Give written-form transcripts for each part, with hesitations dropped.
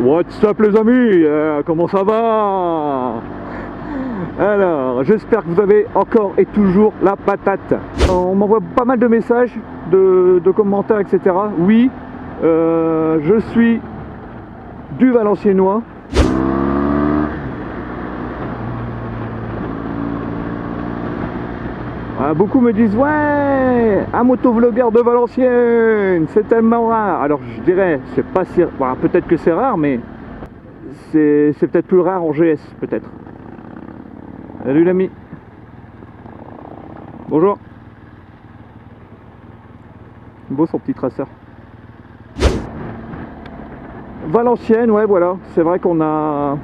What's up les amis, comment ça va? Alors, j'espère que vous avez encore et toujours la patate. On m'envoie pas mal de messages, de commentaires, etc. Oui, je suis du Valenciennois. Beaucoup me disent ouais, un motovlogueur de Valenciennes, c'est tellement rare. Alors je dirais, c'est pas si, bon, peut-être que c'est rare, mais c'est peut-être plus rare en GS, peut-être. Salut l'ami. Bonjour. Beau son petit traceur. Valenciennes, ouais voilà, c'est vrai qu'on n'a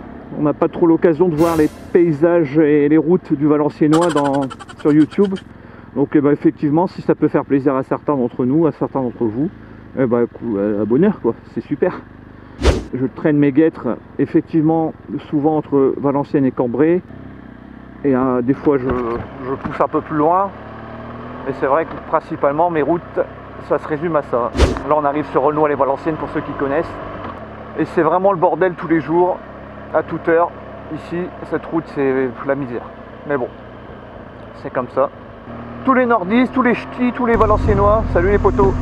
pas trop l'occasion de voir les paysages et les routes du Valenciennois sur YouTube. Donc effectivement, si ça peut faire plaisir à certains d'entre nous, à certains d'entre vous, bonheur quoi, c'est super. Je traîne mes guêtres effectivement souvent entre Valenciennes et Cambrai. Et des fois je pousse un peu plus loin. Mais c'est vrai que principalement mes routes, ça se résume à ça. Là on arrive sur Aulnoy-les-Valenciennes pour ceux qui connaissent. Et c'est vraiment le bordel tous les jours, à toute heure. Ici, cette route c'est la misère. Mais bon, c'est comme ça. Tous les nordistes, tous les ch'tis, tous les Valenciennois, salut les potos.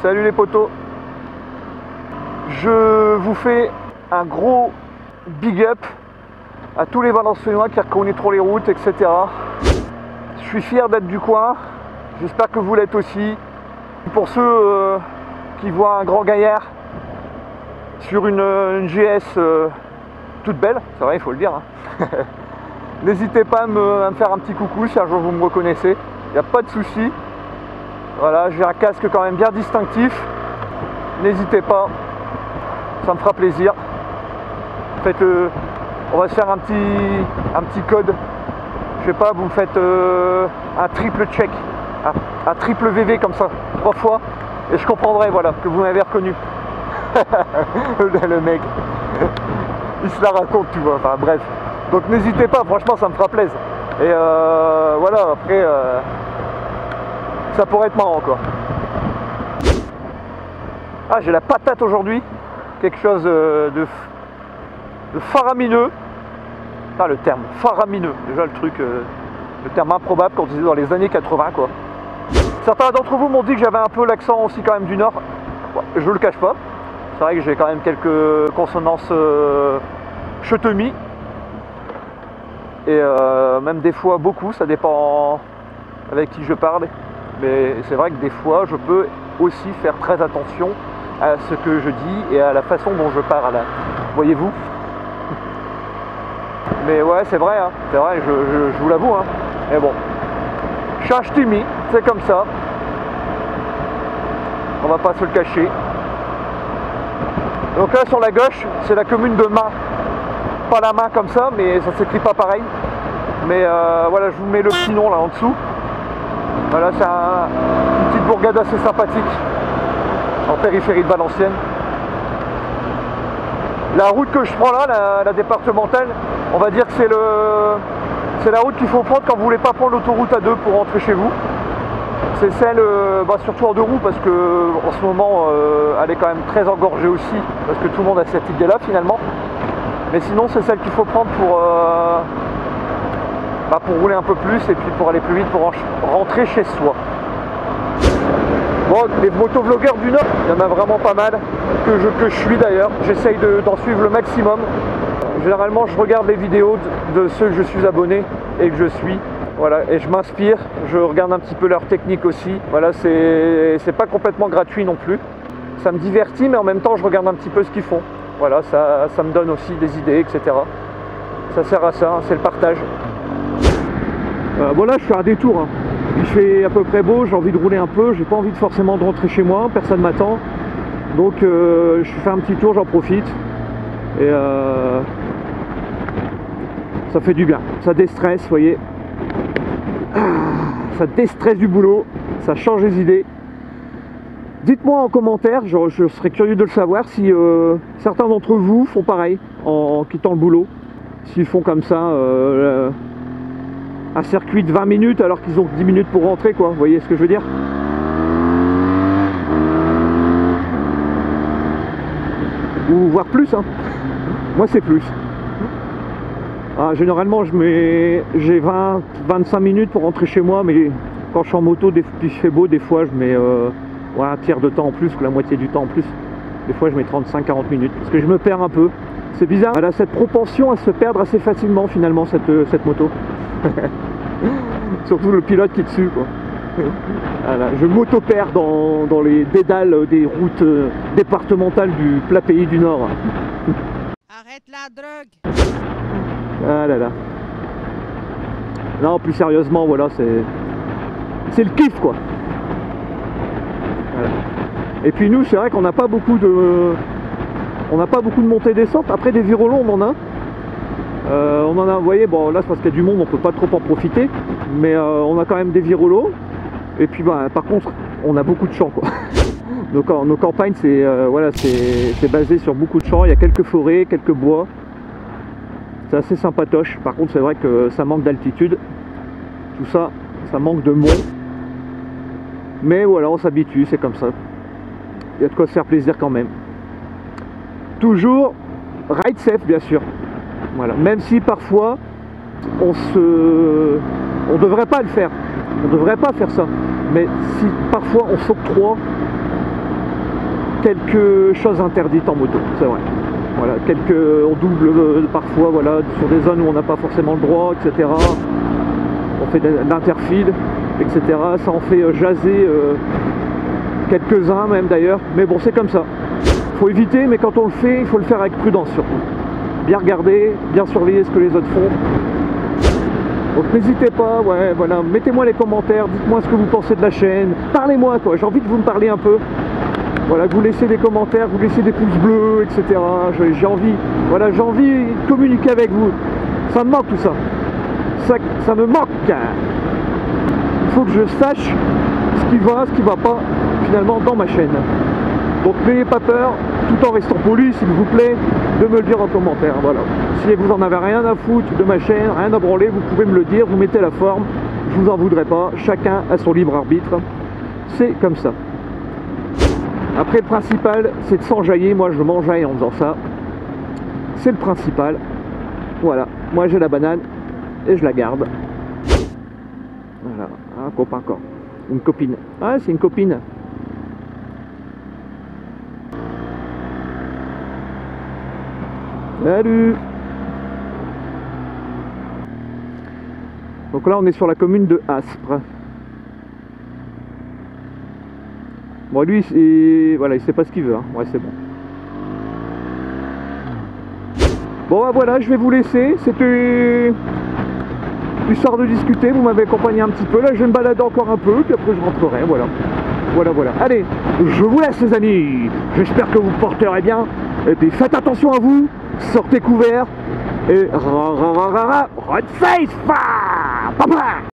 Salut les potos. Je vous fais un gros big up à tous les Valenciennois qui reconnaissent trop les routes, etc. Je suis fier d'être du coin, j'espère que vous l'êtes aussi. Pour ceux qui voient un grand gaillard sur une GS toute belle, c'est vrai, il faut le dire, hein. N'hésitez pas à me faire un petit coucou si un jour vous me reconnaissez, il n'y a pas de souci. Voilà, j'ai un casque quand même bien distinctif, n'hésitez pas, ça me fera plaisir. Faites, on va se faire un petit code, je sais pas, vous me faites un triple check, un triple VV comme ça, 3 fois, et je comprendrai voilà, que vous m'avez reconnu. Le mec, il se la raconte, tu vois, enfin bref. Donc n'hésitez pas, franchement ça me fera plaisir. Et voilà, après, ça pourrait être marrant quoi. Ah, j'ai la patate aujourd'hui, quelque chose de faramineux. Ah, le terme faramineux, déjà le truc, le terme improbable qu'on disait dans les années 80 quoi. Certains d'entre vous m'ont dit que j'avais un peu l'accent aussi quand même du Nord. Je le cache pas. C'est vrai que j'ai quand même quelques consonances chetemies. Et même des fois beaucoup, ça dépend avec qui je parle. Mais c'est vrai que des fois je peux aussi faire très attention à ce que je dis et à la façon dont je parle. Voyez-vous? Mais ouais, c'est vrai, hein, c'est vrai, je vous l'avoue. Hein. Mais bon, je suis un ch'timi, c'est comme ça. On va pas se le cacher. Donc là sur la gauche, c'est la commune de Main. Pas la main comme ça, mais ça s'écrit pas pareil. Mais voilà, je vous mets le petit nom là en dessous. Voilà, c'est une petite bourgade assez sympathique en périphérie de Valenciennes. La route que je prends là, la départementale, on va dire que c'est la route qu'il faut prendre quand vous voulez pas prendre l'autoroute A2 pour rentrer chez vous. C'est celle, surtout en 2 roues, parce que en ce moment, elle est quand même très engorgée aussi, parce que tout le monde a cette idée-là finalement. Mais sinon, c'est celle qu'il faut prendre pour rouler un peu plus et puis pour aller plus vite, pour rentrer chez soi. Bon, les motovlogueurs du Nord, il y en a vraiment pas mal, que je suis d'ailleurs. J'essaye d'en suivre le maximum. Généralement, je regarde les vidéos de ceux que je suis abonné et que je suis. Voilà, et je m'inspire, je regarde un petit peu leur technique aussi. Voilà, c'est pas complètement gratuit non plus. Ça me divertit, mais en même temps, je regarde un petit peu ce qu'ils font. Voilà, ça me donne aussi des idées, etc. Ça sert à ça, hein, c'est le partage. Bon là, je fais un détour. Hein. Il fait à peu près beau, j'ai envie de rouler un peu, j'ai pas envie forcément de rentrer chez moi, personne m'attend. Donc je fais un petit tour, j'en profite. Et ça fait du bien, ça déstresse, vous voyez. Ça déstresse du boulot, ça change les idées. Dites-moi en commentaire, je serais curieux de le savoir, si certains d'entre vous font pareil en quittant le boulot. S'ils font comme ça un circuit de 20 minutes alors qu'ils ont 10 minutes pour rentrer, quoi. Vous voyez ce que je veux dire? ou voire plus, hein. Moi c'est plus. Ah, généralement j'ai 20-25 minutes pour rentrer chez moi, mais quand je suis en moto, puis il fait beau, des fois je mets ouais, un tiers de temps en plus, ou la moitié du temps en plus. Des fois je mets 35-40 minutes, parce que je me perds un peu. C'est bizarre, elle a cette propension à se perdre assez facilement finalement, cette moto. Surtout le pilote qui est dessus, quoi. Voilà, je m'auto-perds dans les dédales des routes départementales du plat pays du Nord. Arrête la drogue. Ah là là. Non, plus sérieusement, voilà, c'est le kiff, quoi. Voilà. Et puis nous, c'est vrai qu'on n'a pas beaucoup de montées-descentes. Après, des virolons, on en a. On en a, vous voyez, bon là c'est parce qu'il y a du monde, on peut pas trop en profiter, mais on a quand même des virolos. Et puis bah, par contre, on a beaucoup de champs, quoi. Nos campagnes, c'est voilà, c'est basé sur beaucoup de champs. Il y a quelques forêts, quelques bois. C'est assez sympatoche. Par contre, c'est vrai que ça manque d'altitude. Tout ça, ça manque de monts. Mais voilà, on s'habitue, c'est comme ça. Il y a de quoi se faire plaisir quand même. Toujours ride safe, bien sûr. Voilà. Même si parfois on devrait pas le faire, on devrait pas faire ça, mais si parfois on s'octroie quelque chose interdite en moto, c'est vrai. Voilà, on double parfois, voilà, sur des zones où on n'a pas forcément le droit, etc. On fait de l'interfile, etc. Ça en fait jaser quelques-uns même d'ailleurs, mais bon, c'est comme ça. Faut éviter, mais quand on le fait, il faut le faire avec prudence surtout. Bien regarder, bien surveiller ce que les autres font. Donc n'hésitez pas, ouais, voilà, mettez-moi les commentaires, dites-moi ce que vous pensez de la chaîne, parlez-moi, quoi, j'ai envie que vous me parliez un peu. Voilà, que vous laissez des commentaires, vous laissez des pouces bleus, etc. J'ai envie, voilà, j'ai envie de communiquer avec vous. Ça me manque tout ça. Ça me manque. Il faut que je sache ce qui va pas finalement dans ma chaîne. Donc n'ayez pas peur, tout en restant poli s'il vous plaît, de me le dire en commentaire, voilà. Si vous en avez rien à foutre de ma chaîne, rien à branler, vous pouvez me le dire, vous mettez la forme, je vous en voudrais pas, chacun a son libre arbitre, c'est comme ça. Après le principal, c'est de s'enjailler, moi je m'enjaille en faisant ça, c'est le principal, voilà, moi j'ai la banane et je la garde. Voilà, un copain encore, une copine, ah c'est une copine. Salut. Donc là on est sur la commune de Aspres. Bon lui voilà, il sait pas ce qu'il veut, hein. Ouais c'est bon. Bon bah voilà, je vais vous laisser. C'était histoire de discuter, vous m'avez accompagné un petit peu. Là je vais me balader encore un peu, puis après je rentrerai, voilà. Voilà. Allez, je vous laisse les amis. J'espère que vous porterez bien. Et puis faites attention à vous. Sortez couverts. Et run face. Papa.